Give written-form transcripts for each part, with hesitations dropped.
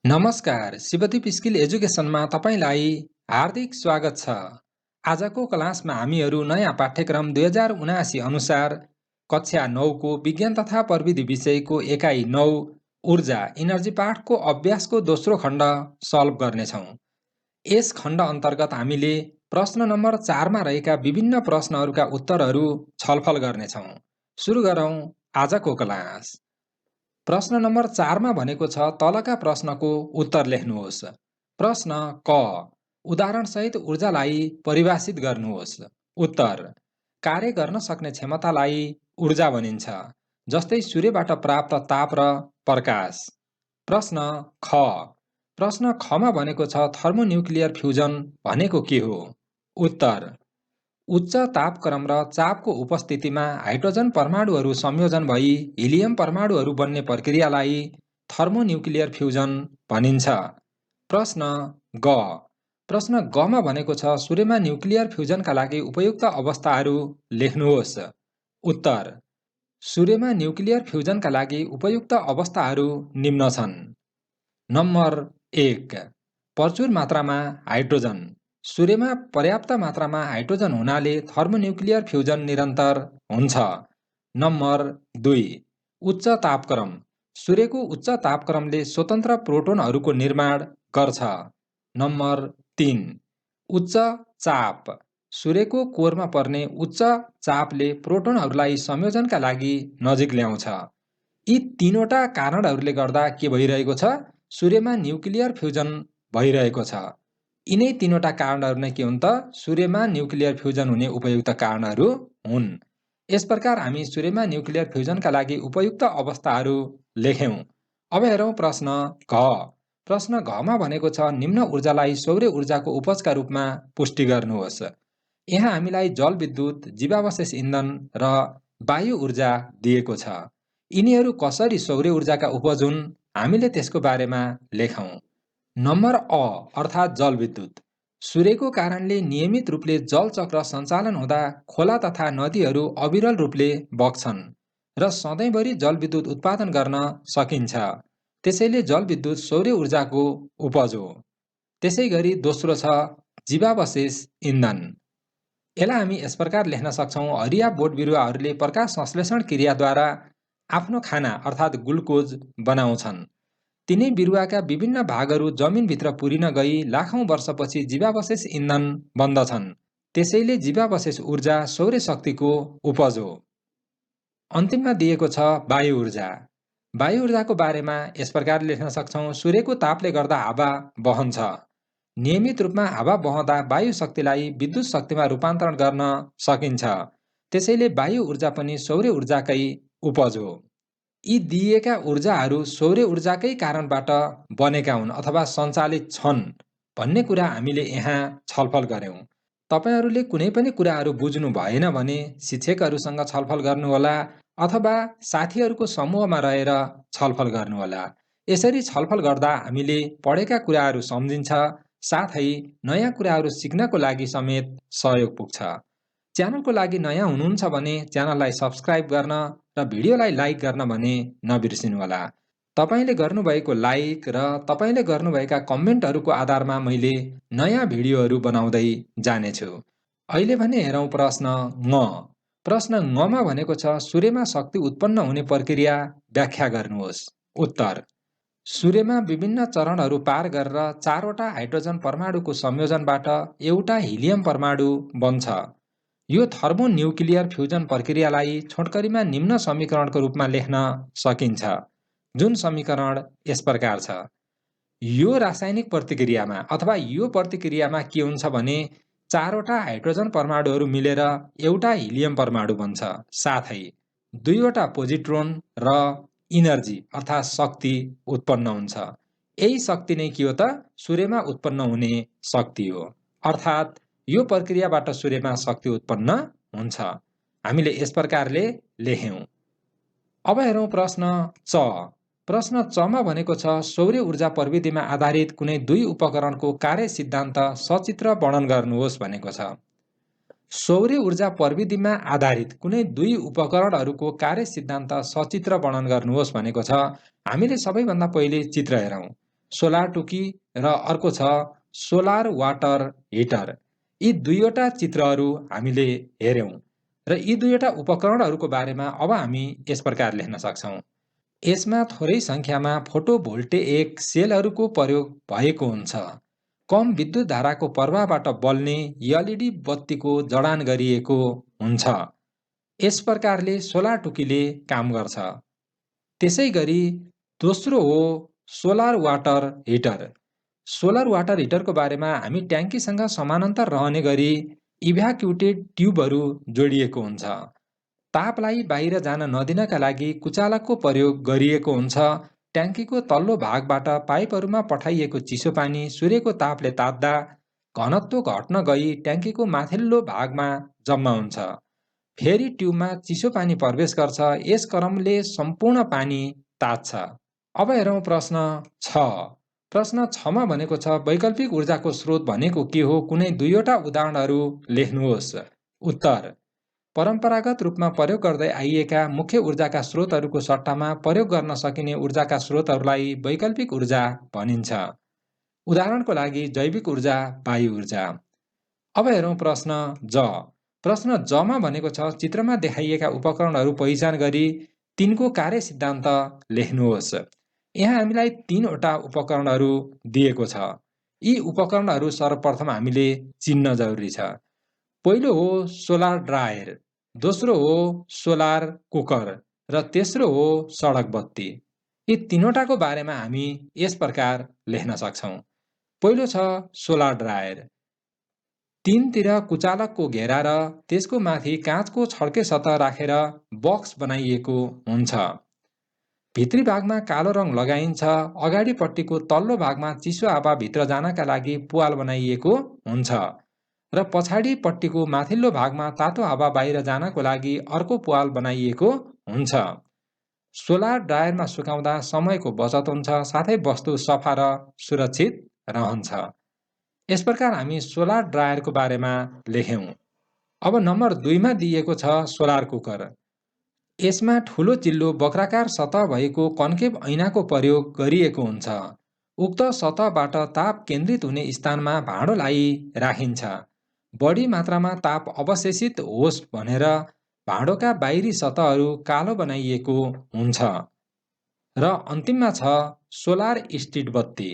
नमस्कार, शिवदीप स्किल एजुकेसनमा तपाईलाई हार्दिक स्वागत छ। आजको क्लासमा हामीहरू नयाँ पाठ्यक्रम 2079 अनुसार कक्षा 9 को विज्ञान तथा प्रविधि विषयको एकाइ 9 ऊर्जा इनर्जी पाठको अभ्यासको दोस्रो खण्ड सल्भ गर्नेछौँ। यस खण्ड अन्तर्गत हामीले प्रश्न नम्बर 4 मा रहेका विभिन्न प्रश्नहरूका उत्तरहरू छलफल गर्नेछौँ। सुरु गरौँ आजको क्लास। प्रश्न नम्बर 4 मा भनेको छ तलका प्रश्नको उत्तर लेख्नुहोस्। प्रश्न क, उदाहरणसहित ऊर्जालाई परिभाषित गर्नुहोस्। उत्तर: कार्य गर्न सक्ने क्षमतालाई ऊर्जा भनिन्छ, जस्तै सूर्यबाट प्राप्त ताप र प्रकाश। प्रश्न ख, प्रश्न खमा भनेको छ थर्मोन्युक्लियर फ्युजन भनेको के हो? उत्तर: उच्च तापक्रम र चापको उपस्थितिमा हाइड्रोजन परमाणुहरू संयोजन भई हिलियम परमाणुहरू बन्ने प्रक्रियालाई थर्मोन्युक्लियर फ्युजन भनिन्छ। प्रश्न ग, प्रश्न गमा भनेको छ सूर्यमा न्युक्लियर फ्युजनका लागि उपयुक्त अवस्थाहरू लेख्नुहोस्। उत्तर: सूर्यमा न्युक्लियर फ्युजनका लागि उपयुक्त अवस्थाहरू निम्न छन्। नम्बर 1, प्रचुर मात्रामा हाइड्रोजन। सूर्यमा पर्याप्त मात्रामा हाइड्रोजन हुनाले थर्मोन्युक्लियर फ्युजन निरन्तर हुन्छ। नम्बर 2, उच्च तापक्रम। सूर्यको उच्च तापक्रमले स्वतन्त्र प्रोटोनहरूको निर्माण गर्छ। नम्बर 3, उच्च चाप। सूर्यको कोरमा पर्ने उच्च चापले प्रोटोनहरूलाई संयोजनका लागि नजिक ल्याउँछ। यी तीनवटा कारणहरूले गर्दा के भइरहेको छ? सूर्यमा न्युक्लियर फ्युजन भइरहेको छ। यिनै तीनवटा कारणहरू नै के हुन् त? सूर्यमा न्युक्लियर फ्युजन हुने उपयुक्त कारणहरू हुन्। यस प्रकार हामी सूर्यमा न्युक्लियर फ्युजनका लागि उपयुक्त अवस्थाहरू लेख्यौं। अब हेरौं प्रश्न घ। प्रश्न घमा भनेको छ निम्न ऊर्जालाई सौर्य ऊर्जाको उपजका रूपमा पुष्टि गर्नुहोस्। यहाँ हामीलाई जलविद्युत, जीवावशेष इन्धन र वायु ऊर्जा दिएको छ। यिनीहरू कसरी सौर्य ऊर्जाका उपज हुन्? हामीले त्यसको बारेमा लेखौं। नम्बर अ अर्थात् जलविद्युत। सूर्यको कारणले नियमित रूपले जल चक्र सञ्चालन हुँदा खोला तथा नदीहरू अविरल रूपले बग्छन् र सधैँभरि जलविद्युत उत्पादन गर्न सकिन्छ। त्यसैले जलविद्युत सौर्य ऊर्जाको उपज हो। त्यसैगरी दोस्रो छ जीवावशेष इन्धन। यसलाई हामी यस प्रकार लेख्न सक्छौं, हरिया बोट बिरुवाहरूले प्रकाश संश्लेषण क्रियाद्वारा आफ्नो खाना अर्थात् ग्लुकोज बनाउँछन्। तिनै बिरुवाका विभिन्न भागहरू जमिनभित्र पुरिन गई लाखौं वर्षपछि जीवावशेष इन्धन बन्दछन्। त्यसैले जीवावशेष ऊर्जा सौर्य शक्तिको उपज हो। अन्तिममा दिएको छ वायु ऊर्जा। वायु ऊर्जाको बारेमा यस प्रकार लेख्न सक्छौं, सूर्यको तापले गर्दा हावा बहन्छ। नियमित रूपमा हावा बहँदा वायु शक्तिलाई विद्युत शक्तिमा रूपान्तरण गर्न सकिन्छ। त्यसैले वायु ऊर्जा पनि सौर्य ऊर्जाकै उपज हो। यी दिएका ऊर्जाहरू सौर्य ऊर्जाकै कारणबाट बनेका हुन् अथवा सञ्चालित छन् भन्ने कुरा हामीले यहाँ छलफल गर्यौं। तपाईहरूले कुनै पनि कुराहरू बुझ्नु भएन भने शिक्षकहरूसँग छलफल गर्नुहोला अथवा साथीहरूको समूहमा रहेर छलफल गर्नुहोला। यसरी छलफल गर्दा हामीले पढेका कुराहरू सम्झिन्छ, साथै नयाँ कुराहरू सिक्नको लागि समेत सहयोग पुग्छ। च्यानलको लागि नयाँ हुनुहुन्छ भने च्यानललाई सब्स्क्राइब गर्न र भिडियोलाई लाइक गर्न भने नबिर्सिनुहोला। तपाईले गर्नुभएको लाइक र तपाईले गर्नुभएका कमेन्टहरूको आधारमा मैले नयाँ भिडियोहरू बनाउँदै जानेछु। अहिले भने हेरौं प्रश्न ङ। प्रश्न ङमा भनेको छ सूर्यमा शक्ति उत्पन्न हुने प्रक्रिया व्याख्या गर्नुहोस्। उत्तर: सूर्यमा विभिन्न चरणहरू पार गरेर 4 वटा हाइड्रोजन परमाणुको संयोजनबाट एउटा हिलियम परमाणु बन्छ। यो थर्मोन्युक्लियर फ्युजन प्रक्रियालाई छोटकरीमा निम्न समीकरणको रूपमा लेख्न सकिन्छ, जुन समीकरण यस प्रकार छ। यो रासायनिक प्रतिक्रियामा अथवा यो प्रतिक्रियामा के हुन्छ भने 4 वटा हाइड्रोजन परमाणुहरू मिलेर एउटा हिलियम परमाणु बन्छ, साथै 2 वटा पोजिट्रोन र इनर्जी अर्थात् शक्ति उत्पन्न हुन्छ। यही शक्ति नै के हो त? सूर्यमा उत्पन्न हुने शक्ति हो। अर्थात् यो प्रक्रियाबाट सूर्यमा शक्ति उत्पन्न हुन्छ। हामीले यस प्रकारले लेख्यौं। अब हेरौं प्रश्न च। प्रश्न चमा भनेको छ सौर्य ऊर्जा प्रविधिमा आधारित कुनै दुई उपकरणको कार्य सिद्धान्त सचित्र वर्णन गर्नुहोस् भनेको छ। सौर्य ऊर्जा प्रविधिमा आधारित कुनै दुई उपकरणहरूको कार्य सिद्धान्त सचित्र वर्णन गर्नुहोस् भनेको छ। हामीले सबैभन्दा पहिले चित्र हेरौं। सोलर टुकी र अर्को छ सोलर वाटर हिटर। यी दुईवटा चित्रहरू हामीले हेर्यौं र यी दुईवटा उपकरणहरूको बारेमा अब हामी यस प्रकार लेख्न सक्छौं। यसमा थोरै संख्यामा फोटोभोल्टेइक सेलहरूको प्रयोग भएको हुन्छ। कम विद्युत धाराको प्रवाहबाट बल्ने एलइडी बत्तीको जडान गरिएको हुन्छ। यस प्रकारले सोलर टुकीले काम गर्छ। त्यसैगरी दोस्रो हो solar water heater. Solar water हिटरको बारेमा हामी ट्याङ्कीसँग समानान्तर रहने गरी इभ्याक्युटेड ट्युबहरू जोडिएको हुन्छ। तापलाई बाहिर जान नदिनका लागि कुचालकको प्रयोग गरिएको हुन्छ। ट्याङ्कीको तल्लो भागबाट पाइपहरूमा पठाइएको चिसो पानी सूर्यको तापले तात्दा घनत्व घट्न गई ट्याङ्कीको माथिल्लो भागमा जम्मा हुन्छ। फेरि ट्युबमा चिसो पानी प्रवेश गर्छ। यस क्रमले सम्पूर्ण पानी तात्छ। अब हेरौँ प्रश्न 6। प्रश्न 6 मा भनेको छ वैकल्पिक ऊर्जाको स्रोत भनेको के हो? कुनै दुईवटा उदाहरणहरू लेख्नुहोस्। उत्तर: परम्परागत रूपमा प्रयोग गर्दै आइएका मुख्य ऊर्जाका स्रोतहरूको सट्टामा प्रयोग गर्न सकिने ऊर्जाका स्रोतहरूलाई वैकल्पिक ऊर्जा भनिन्छ। उदाहरणको लागि जैविक ऊर्जा, वायु ऊर्जा। अब हेरौँ प्रश्न ज। प्रश्न ज मा भनेको छ चित्रमा देखाइएका उपकरणहरू पहिचान गरी तिनको कार्य सिद्धान्त लेख्नुहोस्। यहाँ हामीलाई 3वटा उपकरणहरू दिएको छ। यी उपकरणहरू सर्वप्रथम हामीले चिन्न जरुरी छ। पहिलो हो सोलर ड्रायर, दोस्रो हो सोलर कुकर र तेस्रो हो सडक बत्ती। यी तीनवटाको बारेमा हामी यस प्रकार लेख्न सक्छौं। पहिलो छ सोलर ड्रायर। तीनतिर कुचालकको घेरा र त्यसको माथि काँचको छड्के सतह राखेर बक्स बनाइएको हुन्छ। भित्री भागमा कालो रङ लगाइन्छ। अगाडिपट्टिको तल्लो भागमा चिसो हावा भित्र जानका लागि पुवाल बनाइएको हुन्छ र पछाडिपट्टिको माथिल्लो भागमा तातो हावा बाहिर जानको लागि अर्को पुवाल बनाइएको हुन्छ। सोलर ड्रायरमा सुकाउँदा समयको बचत हुन्छ, साथै वस्तु सफा र सुरक्षित रहन्छ। यस प्रकार हामी सोलर ड्रायरको बारेमा लेख्यौं। अब नम्बर 2 मा दिएको छ सोलर कुकर। यसमा ठूलो चिल्लो वक्राकार सतह भएको कन्केभ ऐनाको प्रयोग गरिएको हुन्छ। उक्त सतहबाट ताप केन्द्रित हुने स्थानमा भाँडोलाई राखिन्छ। बढी मात्रामा ताप अवशेषित होस् भनेर भाँडोका बाहिरी सतहहरू कालो बनाइएको हुन्छ। र अन्तिममा छ सोलर स्ट्रिट बत्ती।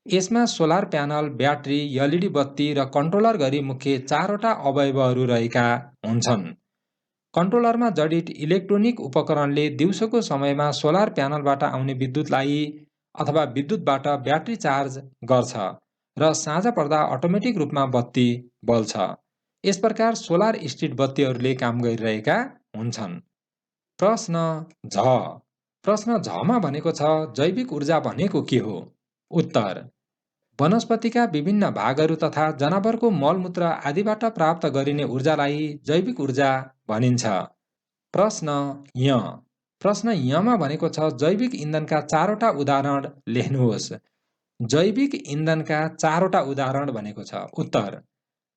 यसमा सोलर प्यानल, ब्याट्री, एलइडी बत्ती र कन्ट्रोलर गरी मुख्य 4वटा अवयवहरू रहेका हुन्छन्। कन्ट्रोलरमा जडित इलेक्ट्रोनिक उपकरणले दिउँसोको समयमा सोलर प्यानलबाट आउने विद्युतलाई अथवा विद्युतबाट ब्याट्री चार्ज गर्छ र साँझ पर्दा अटोमेटिक रूपमा बत्ती बल्छ। यस प्रकार सोलर स्ट्रिट बत्तीहरूले काम गरिरहेका हुन्छन्। प्रश्न झ। प्रश्न झ मा भनेको छ जैविक ऊर्जा भनेको के हो? उत्तर: वनस्पतिका विभिन्न भागहरू तथा जनावरको मलमूत्र आदिबाट प्राप्त गरिने ऊर्जालाई जैविक ऊर्जा भनिन्छ। प्रश्न य। प्रश्न य मा भनेको छ जैविक इन्धनका 4वटा उदाहरण लेख्नुहोस्। जैविक इन्धनका 4वटा उदाहरण भनेको छ। उत्तर: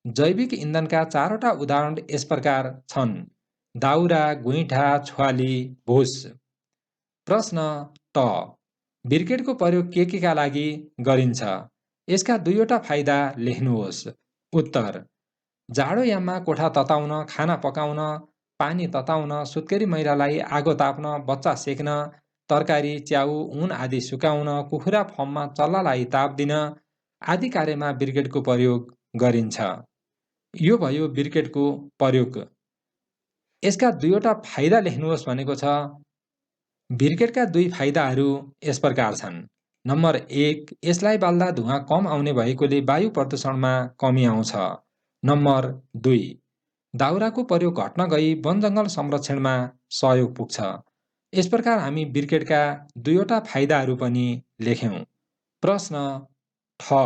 जैविक इन्धनका 4वटा उदाहरण यस प्रकार छन्: दाउरा, गुइठा, छुवाली, भुस। प्रश्न ट। ब्रिकेटको प्रयोग के लागि गरिन्छ? यसका 2वटा फाइदा लेख्नुहोस्। उत्तर: जाडोयाममा कोठा तताउन, खाना पकाउन, पानी तताउन, सुत्केरी मैलालाई आगो ताप्न, बच्चा सेक्न, तरकारी, च्याउ, ऊन आदि सुकाउन, कुखुरा फर्ममा चल्लालाई ताप दिन आदि कार्यमा ब्रिकेटको प्रयोग गरिन्छ। यो भयो ब्रिकेटको प्रयोग। यसका 2वटा फाइदा लेख्नुहोस् भनेको छ। ब्रिकेटका 2 फाइदाहरू यस प्रकार छन्। नम्बर 1, यसलाई बाल्दा धुवाँ कम आउने भएकोले वायु प्रदूषणमा कमी आउँछ। नम्बर 2, दाउराको प्रयोग घट्न गई वनजङ्गल संरक्षणमा सहयोग पुग्छ। यस प्रकार हामी ब्रिकेटका 2वटा फाइदाहरू पनि लेख्यौं। प्रश्न ठ।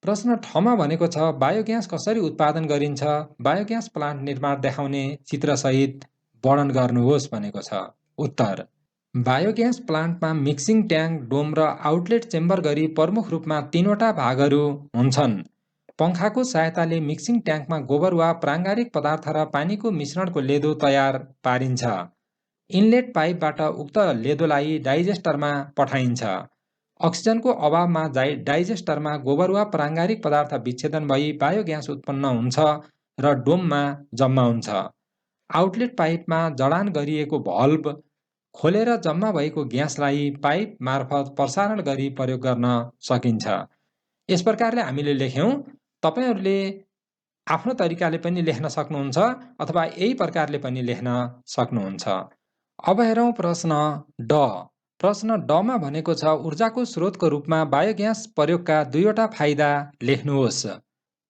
प्रश्न ठ मा भनेको छ बायोग्यास कसरी उत्पादन गरिन्छ? बायोग्यास प्लान्ट निर्माण देखाउने चित्रसहित वर्णन गर्नुहोस् भनेको छ। उत्तर: बायोग्यास प्लान्टमा मिक्सिङ ट्याङ्क, डोम र आउटलेट चेम्बर गरी प्रमुख रूपमा 3वटा भागहरू हुन्छन्। पंखाको सहायताले मिक्सिङ ट्याङ्कमा गोबर वा प्राङ्गारिक पदार्थ र पानीको मिश्रणको लेदो तयार पारिन्छ। इनलेट पाइपबाट उक्त लेदोलाई डाइजेस्टरमा पठाइन्छ। अक्सिजनको अभावमा डाइजेस्टरमा गोबर वा प्राङ्गारिक पदार्थ विच्छेदन भई बायोग्यास उत्पन्न हुन्छ र डोममा जम्मा हुन्छ। आउटलेट पाइपमा जडान गरिएको भल्भ खोलेर जम्मा भएको ग्यासलाई पाइप मार्फत प्रसारण गरी प्रयोग गर्न सकिन्छ। यस प्रकारले हामीले लेख्यौँ। तपाईहरूले आफ्नो तरिकाले पनि लेख्न सक्नुहुन्छ अथवा यही प्रकारले पनि लेख्न सक्नुहुन्छ। अब हेरौँ प्रश्न ड। प्रश्न डमा भनेको छ ऊर्जाको स्रोतको रूपमा बायोग्यास प्रयोगका दुईवटा फाइदा लेख्नुहोस्।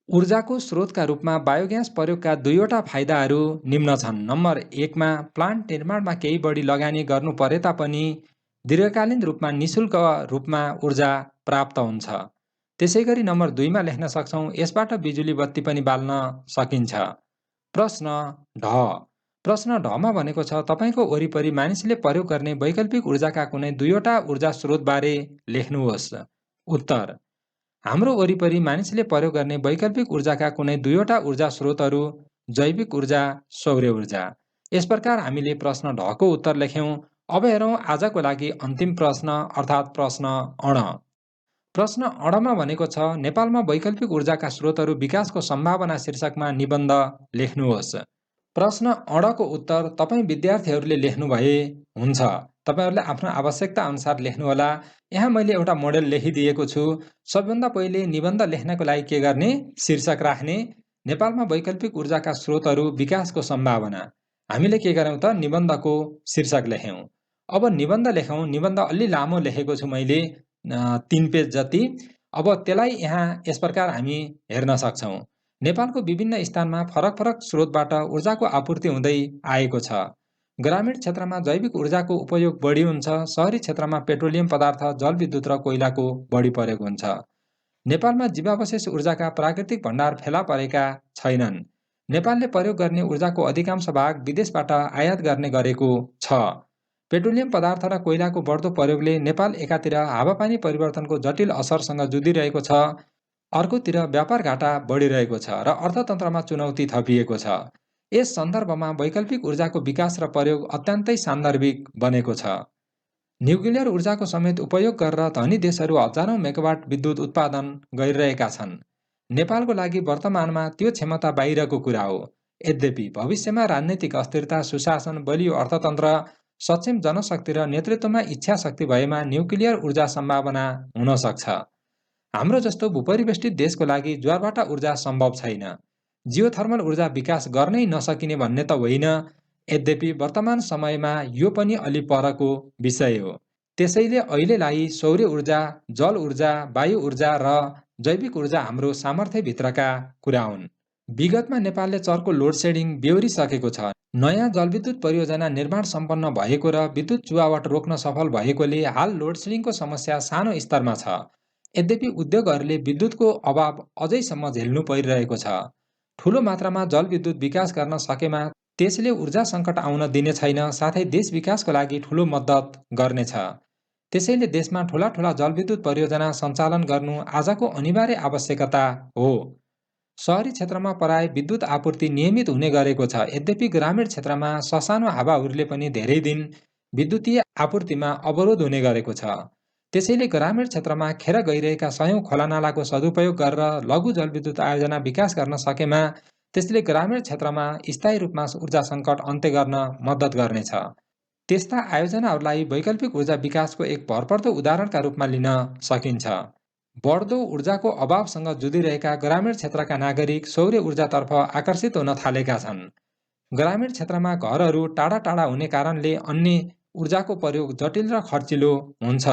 ऊर्जाको स्रोतका रूपमा बायोग्यास प्रयोगका दुईवटा फाइदाहरू निम्न छन्। नम्बर 1 मा प्लान्ट निर्माणमा केही बढी लगानी गर्नु परे तापनि दीर्घकालीन रूपमा निशुल्क रूपमा ऊर्जा प्राप्त हुन्छ। त्यसैगरी नम्बर 2 मा लेख्न सक्छौँ यसबाट बिजुली बत्ती पनि बाल्न सकिन्छ। प्रश्न ढ। प्रश्न ढमा भनेको छ तपाईको वरिपरि मानिसले प्रयोग गर्ने वैकल्पिक ऊर्जाका कुनै दुईवटा ऊर्जा स्रोतबारे लेख्नुहोस्। उत्तर: हाम्रो वरिपरि मानिसले प्रयोग गर्ने वैकल्पिक ऊर्जाका कुनै दुईवटा ऊर्जा स्रोतहरू जैविक ऊर्जा, सौर्य ऊर्जा। यस प्रकार हामीले प्रश्न ढको उत्तर लेख्यौं। अब हेरौँ आजको लागि अन्तिम प्रश्न अर्थात् प्रश्न अण। प्रश्न अणमा भनेको छ नेपालमा वैकल्पिक ऊर्जाका स्रोतहरू विकासको सम्भावना शीर्षकमा निबन्ध लेख्नुहोस्। प्रश्न अणको उत्तर तपाईँ विद्यार्थीहरूले लेख्नु भए हुन्छ। तपाईहरूले आफ्नो आवश्यकता अनुसार लेख्नुहोला। यहाँ मैले एउटा मोडेल लेखिदिएको छु। सबैभन्दा पहिले निबन्ध लेख्नको लागि के गर्ने? शीर्षक राख्ने। नेपालमा वैकल्पिक ऊर्जाका स्रोतहरू विकासको सम्भावना। हामीले के गर्यौं त निबन्धको शीर्षक लेख्यौं। अब निबन्ध लेखौं। निबन्ध अलि लामो लेखेको छु मैले 3 पेज जति। अब त्यसलाई यहाँ यस प्रकार हामी हेर्न सक्छौं। नेपालको विभिन्न स्थानमा फरक फरक स्रोतबाट ऊर्जाको आपूर्ति हुँदै आएको छ। ग्रामीण क्षेत्रमा जैविक ऊर्जाको उपयोग बढी हुन्छ। शहरी क्षेत्रमा पेट्रोलियम पदार्थ, जलविद्युत र कोइलाको बढी प्रयोग हुन्छ। नेपालमा जीवावशेष ऊर्जाका प्राकृतिक भण्डार फेला परेका छैनन्। नेपालले प्रयोग गर्ने ऊर्जाको अधिकांश भाग विदेशबाट आयात गर्ने गरेको छ। पेट्रोलियम पदार्थ र कोइलाको बढ्दो प्रयोगले नेपाल एकातिर हावापानी परिवर्तनको जटिल असरसँग जुधिरहेको छ, अर्कोतिर व्यापार घाटा बढिरहेको छ र अर्थतन्त्रमा चुनौती थपिएको छ। यस सन्दर्भमा वैकल्पिक ऊर्जाको विकास र प्रयोग अत्यन्तै सान्दर्भिक बनेको छ। न्युक्लियर ऊर्जाको समेत उपयोग गरेर धनी देशहरू हजारौं मेगावाट विद्युत उत्पादन गरिरहेका छन्। नेपालको लागि वर्तमानमा त्यो क्षमता बाहिरको कुरा हो। यद्यपि भविष्यमा राजनैतिक अस्थिरता, सुशासन, बलियो अर्थतन्त्र, सक्षम जनशक्ति र नेतृत्वमा इच्छा शक्ति भएमा न्युक्लियर ऊर्जा सम्भावना हुन सक्छ। हाम्रो जस्तो भूपरिवेष्टित देशको लागि ज्वारभाटा ऊर्जा सम्भव छैन। जियोथर्मल ऊर्जा विकास गर्नै नसकिने भन्ने त होइन। यद्यपि वर्तमान समयमा यो पनि अलि परको विषय हो। त्यसैले अहिलेलाई सौर्य ऊर्जा, जल ऊर्जा, वायु ऊर्जा र जैविक ऊर्जा हाम्रो सामर्थ्यभित्रका कुरा हुन्। विगतमा नेपालले चर्को लोड सेडिङ बेहोरिसकेको छ। नयाँ जलविद्युत परियोजना निर्माण सम्पन्न भएको र विद्युत चुहावट रोक्न सफल भएकोले हाल लोड सेडिङको समस्या सानो स्तरमा छ। यद्यपि उद्योगहरूले विद्युतको अभाव अझैसम्म झेल्नु परिरहेको छ। ठूलो मात्रामा जलविद्युत विकास गर्न सकेमा त्यसले ऊर्जा सङ्कट आउन दिने छैन, साथै देश विकासको लागि ठूलो मद्दत गर्नेछ। त्यसैले देशमा ठूला ठूला जलविद्युत परियोजना सञ्चालन गर्नु आजको अनिवार्य आवश्यकता हो। शहरी क्षेत्रमा प्राय विद्युत आपूर्ति नियमित हुने गरेको छ। यद्यपि ग्रामीण क्षेत्रमा ससानो हावाहुरीले पनि धेरै दिन विद्युतीय आपूर्तिमा अवरोध हुने गरेको छ। त्यसैले ग्रामीण क्षेत्रमा खेर गइरहेका सयौं खोलानालाको सदुपयोग गरेर लघु जलविद्युत आयोजना विकास गर्न सकेमा त्यसले ग्रामीण क्षेत्रमा स्थायी रूपमा ऊर्जा सङ्कट अन्त्य गर्न मद्दत गर्नेछ। त्यस्ता आयोजनाहरूलाई वैकल्पिक ऊर्जा विकासको एक भरपर्दो उदाहरणका रूपमा लिन सकिन्छ। बढ्दो ऊर्जाको अभावसँग जुधिरहेका ग्रामीण क्षेत्रका नागरिक सौर्य ऊर्जातर्फ आकर्षित हुन थालेका छन्। ग्रामीण क्षेत्रमा घरहरू टाढा टाढा हुने कारणले अन्य ऊर्जाको प्रयोग जटिल र खर्चिलो हुन्छ।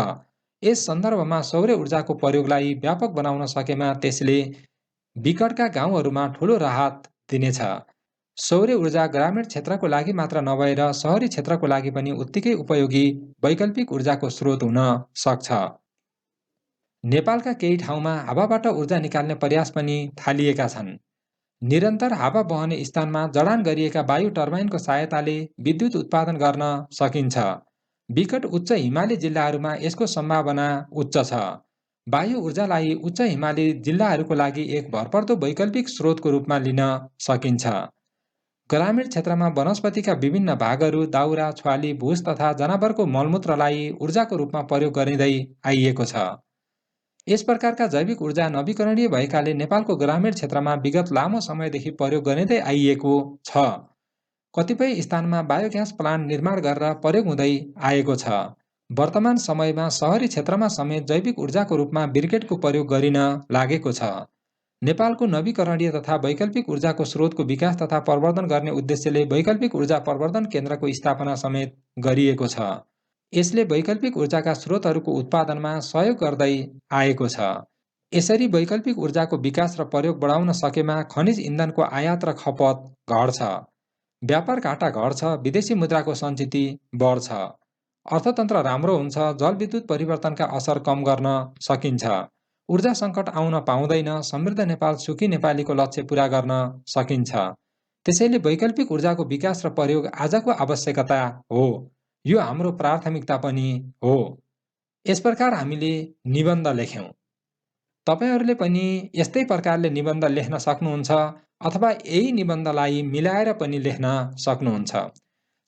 यस सन्दर्भमा सौर्य ऊर्जाको प्रयोगलाई व्यापक बनाउन सकेमा त्यसले विकटका गाउँहरूमा ठूलो राहत दिनेछ। सौर्य ऊर्जा ग्रामीण क्षेत्रको लागि मात्र नभएर शहरी क्षेत्रको लागि पनि उत्तिकै उपयोगी वैकल्पिक ऊर्जाको स्रोत हुन सक्छ। नेपालका केही ठाउँमा हावाबाट ऊर्जा निकाल्ने प्रयास पनि थालिएका छन्। निरन्तर हावा बहने स्थानमा जडान गरिएका वायु टर्बाइनको सहायताले विद्युत उत्पादन गर्न सकिन्छ। विकट उच्च हिमाली जिल्लाहरूमा यसको सम्भावना उच्च छ। वायु ऊर्जालाई उच्च हिमाली जिल्लाहरूको लागि एक भरपर्दो वैकल्पिक स्रोतको रूपमा लिन सकिन्छ। ग्रामीण क्षेत्रमा वनस्पतिका विभिन्न भागहरू, दाउरा, छ्वाली, भुस तथा जनावरको मलमूत्रलाई ऊर्जाको रूपमा प्रयोग गरिँदै आइएको छ। यस प्रकारका जैविक ऊर्जा नवीकरणीय भएकाले नेपालको ग्रामीण क्षेत्रमा विगत लामो समयदेखि प्रयोग गरिँदै आइएको छ। कतिपय स्थानमा बायोग्यास प्लान्ट निर्माण गरेर प्रयोग हुँदै आएको छ। वर्तमान समयमा शहरी क्षेत्रमा समेत जैविक ऊर्जाको रूपमा ब्रिकेटको प्रयोग गरिन लागेको छ। नेपालको नवीकरणीय तथा वैकल्पिक ऊर्जाको स्रोतको विकास तथा प्रवर्धन गर्ने उद्देश्यले वैकल्पिक ऊर्जा प्रवर्धन केन्द्रको स्थापना समेत गरिएको छ। यसले वैकल्पिक ऊर्जाका स्रोतहरूको उत्पादनमा सहयोग गर्दै आएको छ। यसरी वैकल्पिक ऊर्जाको विकास र प्रयोग बढाउन सकेमा खनिज इन्धनको आयात र खपत घट्छ, व्यापार घाटा घट्छ, विदेशी मुद्राको सञ्चिति बढ्छ, अर्थतन्त्र राम्रो हुन्छ, जलविद्युत परिवर्तनका असर कम गर्न सकिन्छ, ऊर्जा सङ्कट आउन पाउँदैन, समृद्ध नेपाल सुखी नेपालीको लक्ष्य पूरा गर्न सकिन्छ। त्यसैले वैकल्पिक ऊर्जाको विकास र प्रयोग आजको आवश्यकता हो, यो हाम्रो प्राथमिकता पनि हो। यस प्रकार हामीले निबन्ध लेख्यौं। तपाईहरूले पनि यस्तै प्रकारले निबन्ध लेख्न सक्नुहुन्छ अथवा यही निबन्धलाई मिलाएर पनि लेख्न सक्नुहुन्छ।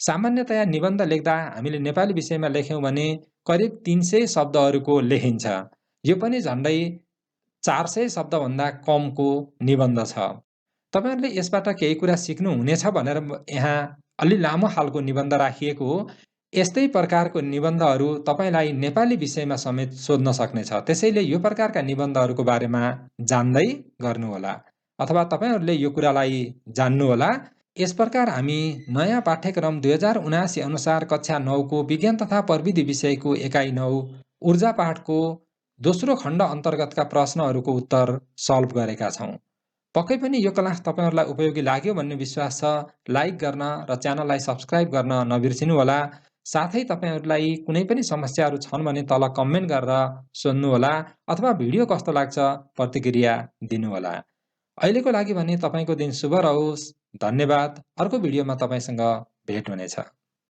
सामान्यतया निबन्ध लेख्दा हामीले नेपाली विषयमा लेख्यौं भने करिब 300 शब्दहरूको लेखिन्छ। यो पनि झन्डै 400 शब्दभन्दा कमको निबन्ध छ। तपाईहरूले यसबाट केही कुरा सिक्नु हुनेछ भनेर यहाँ अलि लामो खालको निबन्ध राखिएको हो। यस्तै प्रकारको निबन्धहरू तपाईलाई नेपाली विषयमा समेत सोध्न सक्नेछ। त्यसैले यो प्रकारका निबन्धहरूको बारेमा जान्दै गर्नुहोला अथवा तपाईहरूले यो कुरालाई जान्नुहोला। यस प्रकार हामी नयाँ पाठ्यक्रम 2079 अनुसार कक्षा 9 को विज्ञान तथा प्रविधि विषयको एकाइ 9 ऊर्जा पाठको दोस्रो खण्ड अन्तर्गतका प्रश्नहरूको उत्तर सल्भ गरेका छौं। पक्कै पनि यो क्लास तपाईहरूलाई उपयोगी लाग्यो भन्ने विश्वास छ। लाइक गर्न र च्यानललाई सब्स्क्राइब गर्न नबिर्सिनुहोला। साथै तपाईहरूलाई कुनै पनि समस्याहरू छन् भने तल कमेन्ट गरेर सोध्नुहोला अथवा भिडियो कस्तो लाग्छ प्रतिक्रिया दिनुहोला। अहिलेको लागि भने तपाईको दिन शुभ रहोस्। धन्यवाद। अर्को भिडियोमा तपाईसँग भेट हुनेछ।